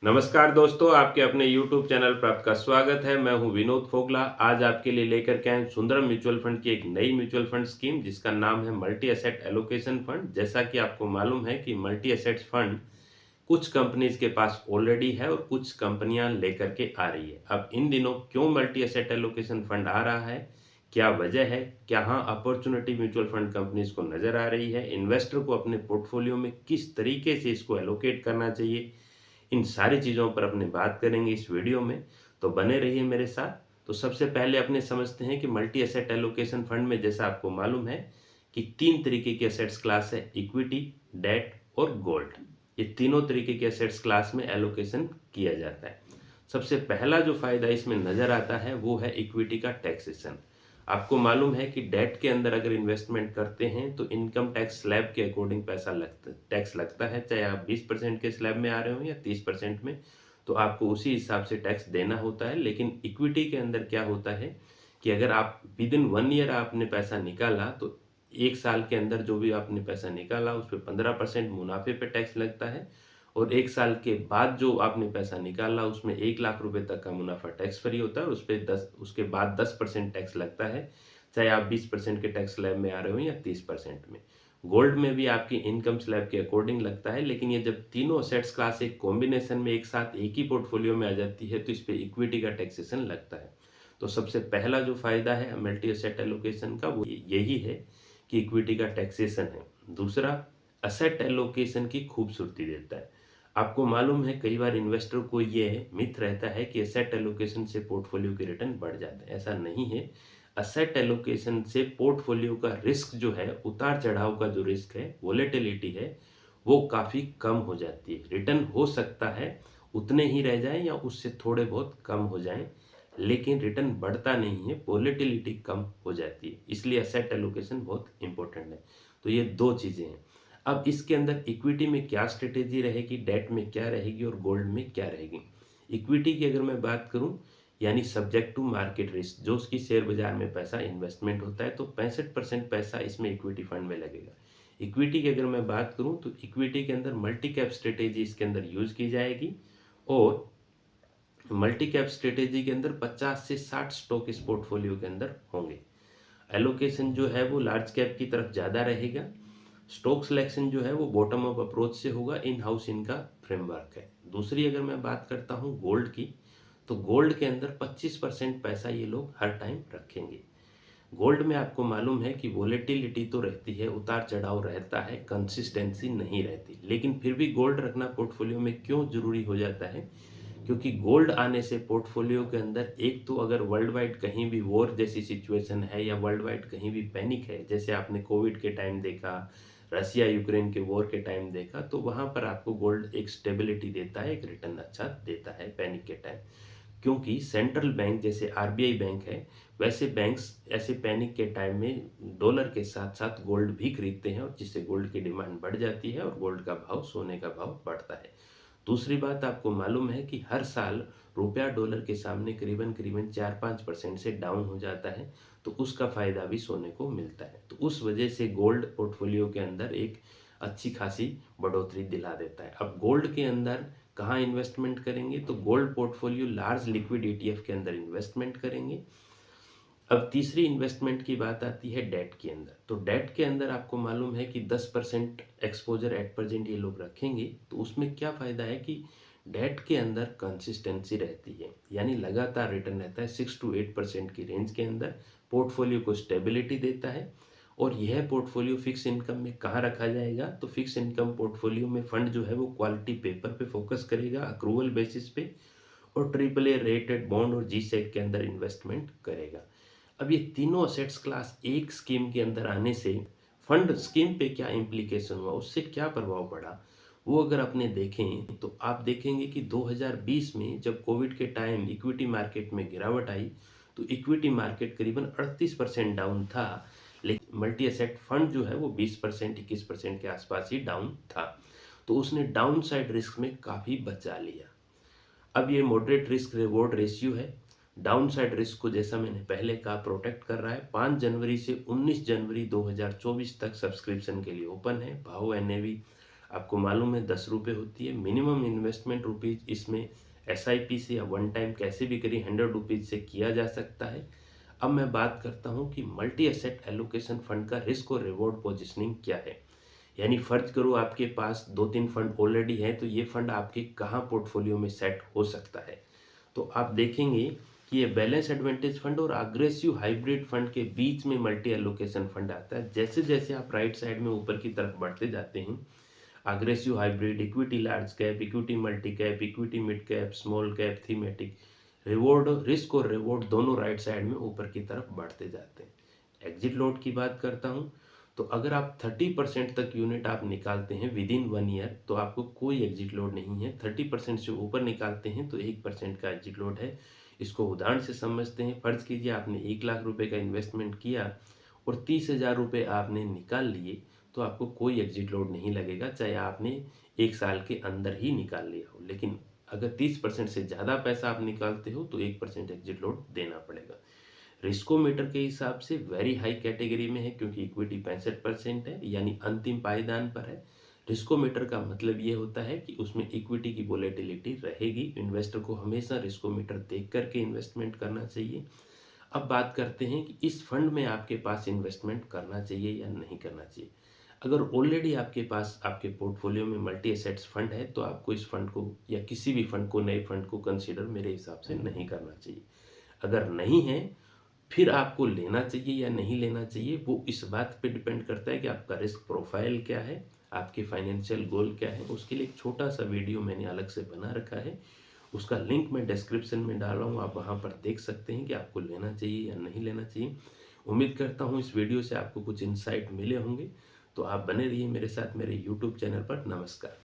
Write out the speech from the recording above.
नमस्कार दोस्तों, आपके अपने YouTube चैनल पर आपका स्वागत है। मैं हूं विनोद फोगला। आज आपके लिए लेकर के आए सुंदरम म्यूचुअल फंड की एक नई म्यूचुअल फंड स्कीम जिसका नाम है मल्टी एसेट एलोकेशन फंड। जैसा कि आपको मालूम है कि मल्टी एसेट फंड कुछ कंपनीज के पास ऑलरेडी है और कुछ कंपनियां लेकर के आ रही है। अब इन दिनों क्यों मल्टी एसेट एलोकेशन फंड आ रहा है, क्या वजह है, कहाँ अपॉर्चुनिटी म्यूचुअल फंड कंपनीज को नजर आ रही है, इन्वेस्टर को अपने पोर्टफोलियो में किस तरीके से इसको एलोकेट करना चाहिए, इन सारी चीज़ों पर अपने बात करेंगे इस वीडियो में। तो बने रहिए मेरे साथ। तो सबसे पहले अपने समझते हैं कि मल्टी एसेट एलोकेशन फंड में जैसा आपको मालूम है कि तीन तरीके के एसेट्स क्लास है, इक्विटी, डेट और गोल्ड। ये तीनों तरीके के एसेट्स क्लास में एलोकेशन किया जाता है। सबसे पहला जो फायदा इसमें नजर आता है वो है इक्विटी का टैक्सेशन। आपको मालूम है कि डेट के अंदर अगर इन्वेस्टमेंट करते हैं तो इनकम टैक्स स्लैब के अकॉर्डिंग टैक्स लगता है, चाहे आप 20% के स्लैब में आ रहे हो या 30% में, तो आपको उसी हिसाब से टैक्स देना होता है। लेकिन इक्विटी के अंदर क्या होता है कि अगर आप विद इन 1 ईयर आपने पैसा निकाला तो 1 साल के अंदर जो भी आपने पैसा निकाला उस पर 15% मुनाफे पे टैक्स लगता है, और 1 साल के बाद जो आपने पैसा निकाला उसमें 1 लाख रुपए तक का मुनाफा टैक्स फ्री होता है और उस पर उसके बाद 10% टैक्स लगता है, चाहे आप 20% के टैक्स स्लैब में आ रहे हो या 30% में। गोल्ड में भी आपकी इनकम स्लैब के अकॉर्डिंग लगता है, लेकिन ये जब तीनों असेट्स क्लास एक कॉम्बिनेशन में एक साथ एक ही पोर्टफोलियो में आ जाती है तो इस पर इक्विटी का टैक्सेशन लगता है। तो सबसे पहला जो फायदा है मल्टी असेट एलोकेशन का वो यही है कि इक्विटी का टैक्सेशन है। दूसरा, असेट एलोकेशन की खूबसूरती देता है। आपको मालूम है कई बार इन्वेस्टर को ये मिथ रहता है कि एसेट एलोकेशन से पोर्टफोलियो के रिटर्न बढ़ जाते हैं। ऐसा नहीं है। असेट एलोकेशन से पोर्टफोलियो का रिस्क जो है, उतार चढ़ाव का जो रिस्क है, वोलेटिलिटी है, वो काफ़ी कम हो जाती है। रिटर्न हो सकता है उतने ही रह जाएं या उससे थोड़े बहुत कम हो जाएं, लेकिन रिटर्न बढ़ता नहीं है, वोलेटिलिटी कम हो जाती है। इसलिए असेट एलोकेशन बहुत इंपॉर्टेंट है। तो ये दो चीज़ें हैं। अब इसके अंदर इक्विटी में क्या स्ट्रेटेजी रहेगी, डेट में क्या रहेगी और गोल्ड में क्या रहेगी। इक्विटी की अगर मैं बात करूं, यानी सब्जेक्ट टू मार्केट रिस्क, जो उसकी शेयर बाजार में पैसा इन्वेस्टमेंट होता है, तो 65% पैसा इसमें इक्विटी फंड में लगेगा। इक्विटी की अगर मैं बात करूं तो इक्विटी के अंदर मल्टी कैप स्ट्रेटेजी इसके अंदर यूज की जाएगी, और मल्टी कैप स्ट्रेटेजी के अंदर 50 से 60 स्टॉक इस पोर्टफोलियो के अंदर होंगे। एलोकेशन जो है वो लार्ज कैप की तरफ ज़्यादा रहेगा। स्टॉक सिलेक्शन जो है वो बॉटम अप अप्रोच से होगा, इन हाउस इनका फ्रेमवर्क है। दूसरी अगर मैं बात करता हूँ गोल्ड की, तो गोल्ड के अंदर 25% पैसा ये लोग हर टाइम रखेंगे। गोल्ड में आपको मालूम है कि वोलेटिलिटी तो रहती है, उतार चढ़ाव रहता है, कंसिस्टेंसी नहीं रहती, लेकिन फिर भी गोल्ड रखना पोर्टफोलियो में क्यों जरूरी हो जाता है, क्योंकि गोल्ड आने से पोर्टफोलियो के अंदर एक तो अगर वर्ल्ड वाइड कहीं भी वॉर जैसी सिचुएशन है या वर्ल्ड वाइड कहीं भी पैनिक है, जैसे आपने कोविड के टाइम देखा, रसिया यूक्रेन के वॉर के टाइम देखा, तो वहां पर आपको गोल्ड एक स्टेबिलिटी देता है, एक रिटर्न अच्छा देता है पैनिक के टाइम। क्योंकि सेंट्रल बैंक जैसे आरबीआई बैंक है, वैसे बैंक्स ऐसे पैनिक के टाइम में डॉलर के साथ साथ गोल्ड भी खरीदते हैं, और जिससे गोल्ड की डिमांड बढ़ जाती है और गोल्ड का भाव, सोने का भाव बढ़ता है। दूसरी बात, आपको मालूम है कि हर साल रुपया डॉलर के सामने करीबन करीबन 4-5% से डाउन हो जाता है, तो उसका फायदा भी सोने को मिलता है। तो उस वजह से गोल्ड पोर्टफोलियो के अंदर एक अच्छी खासी बढ़ोतरी दिला देता है। अब गोल्ड के अंदर कहाँ इन्वेस्टमेंट करेंगे, तो gold portfolio large liquid ETF के अंदर इन्वेस्टमेंट करेंगे। अब तीसरी इन्वेस्टमेंट की बात आती है डेट के अंदर। तो डेट के अंदर आपको मालूम है कि 10% एक्सपोजर एट प्रेजेंट ये लोग रखेंगे। तो उसमें क्या फ़ायदा है कि डेट के अंदर कंसिस्टेंसी रहती है, यानी लगातार रिटर्न रहता है 6 to 8% की रेंज के अंदर, पोर्टफोलियो को स्टेबिलिटी देता है। और यह पोर्टफोलियो फिक्स इनकम में कहाँ रखा जाएगा, तो फिक्स इनकम पोर्टफोलियो में फंड जो है वो क्वालिटी पेपर पे फोकस करेगा, अक्रूवल बेसिस पे, और ट्रिपल ए रेटेड बॉन्ड और जी सेट के अंदर इन्वेस्टमेंट करेगा। अब ये तीनों असेट्स क्लास एक स्कीम के अंदर आने से फंड स्कीम पे क्या इम्प्लीकेशन हुआ, उससे क्या प्रभाव पड़ा, वो अगर अपने देखें तो आप देखेंगे कि 2020 में जब कोविड के टाइम इक्विटी मार्केट में गिरावट आई, तो इक्विटी मार्केट करीबन 38% डाउन था, लेकिन मल्टी एसेट फंड जो है वो 20% 21% के आसपास ही डाउन था। तो उसने डाउन साइड रिस्क में काफ़ी बचा लिया। अब ये मॉडरेट रिस्क रिवॉर्ड रेशियो है। डाउन साइड रिस्क को जैसा मैंने पहले कहा प्रोटेक्ट कर रहा है। 5 जनवरी से 19 जनवरी 2024 तक सब्सक्रिप्शन के लिए ओपन है। भाव एनएवी आपको मालूम है 10 रुपये होती है। मिनिमम इन्वेस्टमेंट रुपीज़ इसमें एसआईपी से या वन टाइम कैसे भी करिए 100 रुपीज़ से किया जा सकता है। अब मैं बात करता हूँ कि मल्टी एसेट एलोकेशन फंड का रिस्क और रिवॉर्ड पोजीशनिंग क्या है। यानी फर्ज करो आपके पास 2-3 फंड ऑलरेडी हैं, तो ये फंड आपके कहाँ पोर्टफोलियो में सेट हो सकता है। तो आप देखेंगे कि ये बैलेंस एडवांटेज फंड और अग्रेसिव हाइब्रिड फंड के बीच में मल्टी एलोकेशन फंड आता है। जैसे जैसे आप राइट साइड में ऊपर की तरफ बढ़ते जाते हैं, aggressive hybrid, equity large cap, equity multi cap, equity mid cap, small cap, thematic, reward, risk और रिवॉर्ड दोनों राइट साइड में ऊपर की तरफ बढ़ते जाते हैं। एग्जिट लॉट की बात करता हूँ, तो अगर आप 30% तक यूनिट आप निकालते हैं विद इन 1 ईयर, तो आपको कोई एग्जिट लोड नहीं है। 30% से ऊपर निकालते हैं तो 1% का एग्जिट लोड है। इसको उदाहरण से समझते हैं। फर्ज कीजिए आपने 1 लाख रुपए का इन्वेस्टमेंट किया और 30,000 रुपये आपने निकाल लिए, तो आपको कोई एग्जिट लोड नहीं लगेगा, चाहे आपने 1 साल के अंदर ही निकाल लिया हो। लेकिन अगर 30% से ज़्यादा पैसा आप निकालते हो तो 1% एग्जिट लोड देना पड़ेगा। रिस्कोमीटर के हिसाब से वेरी हाई कैटेगरी में है, क्योंकि इक्विटी 65% है, यानी अंतिम पायदान पर है। रिस्कोमीटर का मतलब ये होता है कि उसमें इक्विटी की वोलेटिलिटी रहेगी। इन्वेस्टर को हमेशा रिस्कोमीटर देख करके इन्वेस्टमेंट करना चाहिए। अब बात करते हैं कि इस फंड में आपके पास इन्वेस्टमेंट करना चाहिए या नहीं करना चाहिए। अगर ऑलरेडी आपके पास आपके पोर्टफोलियो में मल्टी एसेट्स फंड है, तो आपको इस फंड को या किसी भी फंड को, नए फंड को कंसीडर मेरे हिसाब से नहीं करना चाहिए। अगर नहीं है, फिर आपको लेना चाहिए या नहीं लेना चाहिए, वो इस बात पे डिपेंड करता है कि आपका रिस्क प्रोफाइल क्या है, आपके फाइनेंशियल गोल क्या है। उसके लिए एक छोटा सा वीडियो मैंने अलग से बना रखा है, उसका लिंक मैं डिस्क्रिप्शन में डाला हूँ, आप वहाँ पर देख सकते हैं कि आपको लेना चाहिए या नहीं लेना चाहिए। उम्मीद करता हूँ इस वीडियो से आपको कुछ इंसाइट मिले होंगे। तो आप बने रहिए मेरे साथ मेरे यूट्यूब चैनल पर। नमस्कार।